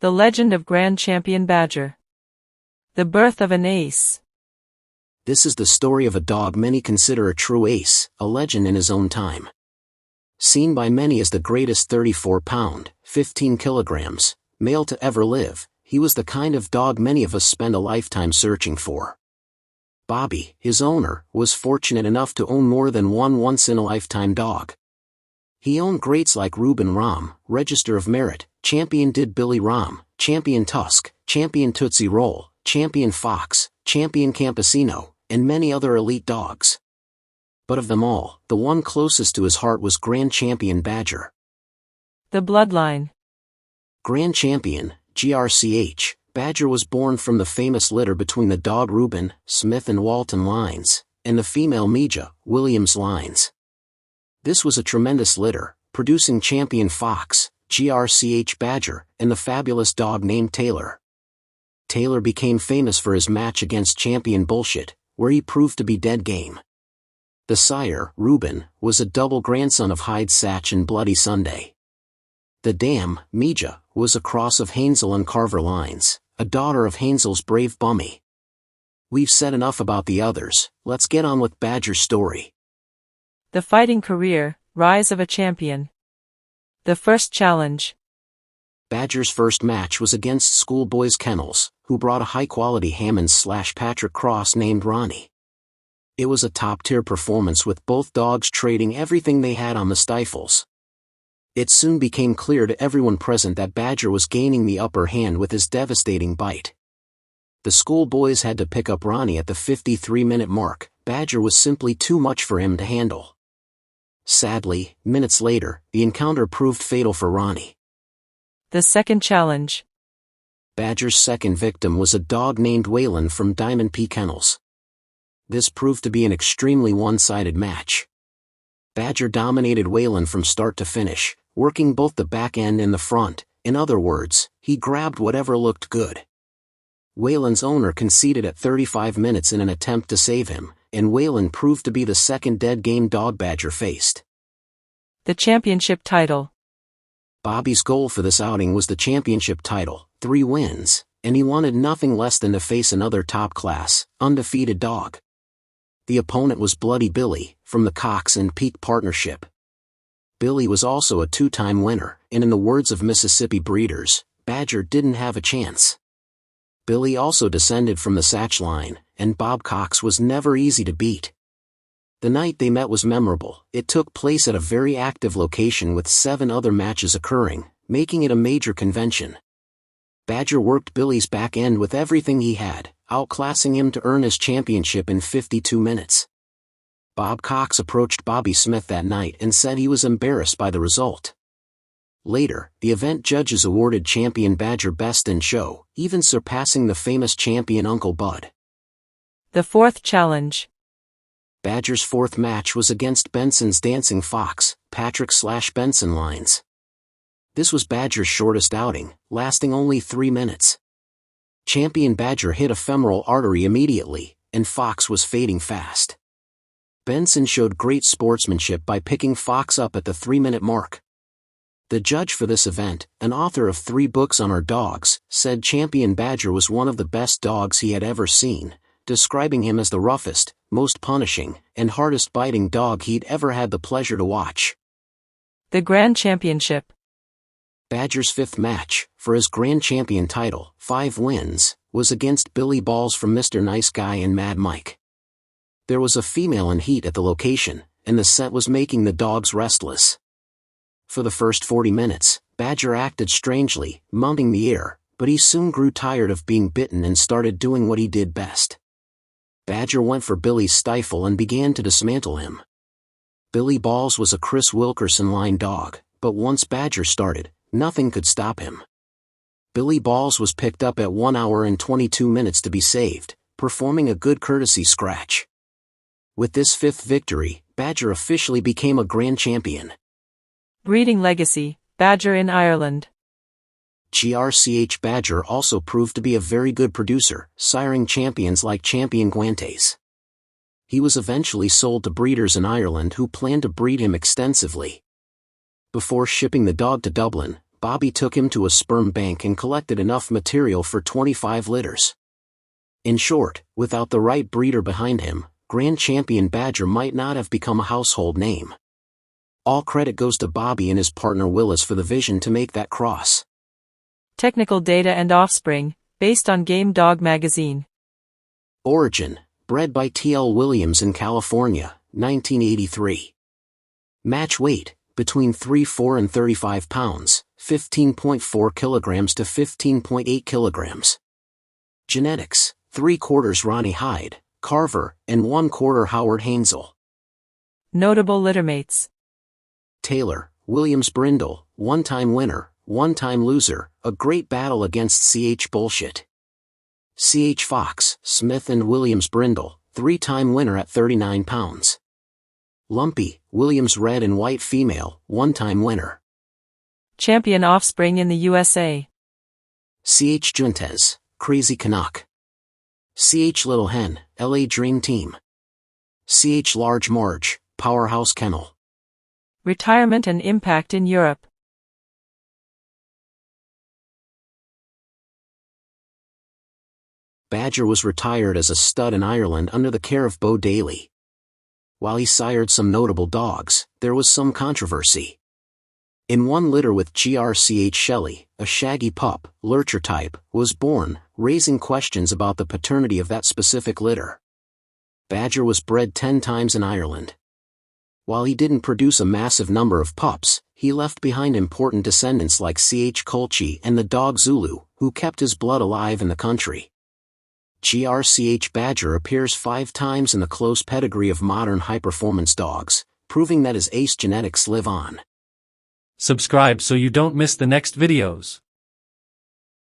The legend of Grand Champion Badger. The birth of an ace. This is the story of a dog many consider a true ace, a legend in his own time. Seen by many as the greatest 34-pound, 15 kilograms, male to ever live, he was the kind of dog many of us spend a lifetime searching for. Bobby, his owner, was fortunate enough to own more than one once-in-a-lifetime dog. He owned greats like Reuben Rom, Register of Merit, Champion Did Billy Rom, Champion Tusk, Champion Tootsie Roll, Champion Fox, Champion Campesino, and many other elite dogs. But of them all, the one closest to his heart was Grand Champion Badger. The Bloodline. Grand Champion, GRCH, Badger was born from the famous litter between the dog Reuben, Smith and Walton lines, and the female Mija, Williams lines. This was a tremendous litter, producing Champion Fox, GRCH Badger, and the fabulous dog named Taylor. Taylor became famous for his match against Champion Bullshit, where he proved to be dead game. The sire, Reuben, was a double grandson of Hyde Satch and Bloody Sunday. The dam, Mija, was a cross of Hansel and Carver lines, a daughter of Hansel's brave Bummy. We've said enough about the others, let's get on with Badger's story. The fighting career, rise of a champion. The first challenge. Badger's first match was against Schoolboys Kennels, who brought a high-quality Hammonds/Patrick Cross named Ronnie. It was a top-tier performance with both dogs trading everything they had on the stifles. It soon became clear to everyone present that Badger was gaining the upper hand with his devastating bite. The Schoolboys had to pick up Ronnie at the 53-minute mark. Badger was simply too much for him to handle. Sadly, minutes later, the encounter proved fatal for Ronnie. The second challenge. Badger's second victim was a dog named Waylon from Diamond P Kennels. This proved to be an extremely one-sided match. Badger dominated Waylon from start to finish, working both the back end and the front. In other words, he grabbed whatever looked good. Waylon's owner conceded at 35 minutes in an attempt to save him, and Waylon proved to be the second dead game dog Badger faced. The championship title. Bobby's goal for this outing was the championship title, 3 wins, and he wanted nothing less than to face another top-class, undefeated dog. The opponent was Bloody Billy, from the Cox and Peak Partnership. Billy was also a 2-time winner, and in the words of Mississippi breeders, Badger didn't have a chance. Billy also descended from the Satch line, and Bob Cox was never easy to beat. The night they met was memorable. It took place at a very active location with 7 other matches occurring, making it a major convention. Badger worked Billy's back end with everything he had, outclassing him to earn his championship in 52 minutes. Bob Cox approached Bobby Smith that night and said he was embarrassed by the result. Later, the event judges awarded Champion Badger Best in Show, even surpassing the famous Champion Uncle Bud. The fourth challenge. Badger's fourth match was against Benson's Dancing Fox, Patrick/Benson lines. This was Badger's shortest outing, lasting only 3 minutes. Champion Badger hit a femoral artery immediately, and Fox was fading fast. Benson showed great sportsmanship by picking Fox up at the 3-minute mark. The judge for this event, an author of 3 books on our dogs, said Champion Badger was one of the best dogs he had ever seen, describing him as the roughest, most punishing, and hardest biting dog he'd ever had the pleasure to watch. The Grand Championship. Badger's 5th match, for his Grand Champion title, 5 wins, was against Billy Balls from Mr. Nice Guy and Mad Mike. There was a female in heat at the location, and the scent was making the dogs restless. For the first 40 minutes, Badger acted strangely, mounting the air, but he soon grew tired of being bitten and started doing what he did best. Badger went for Billy's stifle and began to dismantle him. Billy Balls was a Chris Wilkerson line dog, but once Badger started, nothing could stop him. Billy Balls was picked up at 1 hour and 22 minutes to be saved, performing a good courtesy scratch. With this 5th victory, Badger officially became a Grand Champion. Breeding legacy, Badger in Ireland. GRCH Badger also proved to be a very good producer, siring champions like Champion Guantes. He was eventually sold to breeders in Ireland who planned to breed him extensively. Before shipping the dog to Dublin, Bobby took him to a sperm bank and collected enough material for 25 litters. In short, without the right breeder behind him, Grand Champion Badger might not have become a household name. All credit goes to Bobby and his partner Willis for the vision to make that cross. Technical data and offspring, based on Game Dog magazine. Origin, bred by T.L. Williams in California, 1983. Match weight, between 34 and 35 pounds, 15.4 kilograms to 15.8 kilograms. Genetics, 3/4 Ronnie Hyde, Carver, and 1/4 Howard Hansel. Notable littermates. Taylor, Williams Brindle, one-time winner, one-time loser, a great battle against C.H. Bullshit. C.H. Fox, Smith and Williams Brindle, 3-time winner at 39 pounds. Lumpy, Williams Red and White female, 1-time winner. Champion offspring in the USA. C.H. Juntes, Crazy Canuck. C.H. Little Hen, L.A. Dream Team. C.H. Large Marge, Powerhouse Kennel. Retirement and impact in Europe. Badger was retired as a stud in Ireland under the care of Bo Daly. While he sired some notable dogs, there was some controversy. In one litter with Grch Shelley, a shaggy pup, lurcher type, was born, raising questions about the paternity of that specific litter. Badger was bred 10 times in Ireland. While he didn't produce a massive number of pups, he left behind important descendants like Ch Colchi and the dog Zulu, who kept his blood alive in the country. Ch Badger appears 5 times in the close pedigree of modern high-performance dogs, proving that his ace genetics live on. Subscribe so you don't miss the next videos.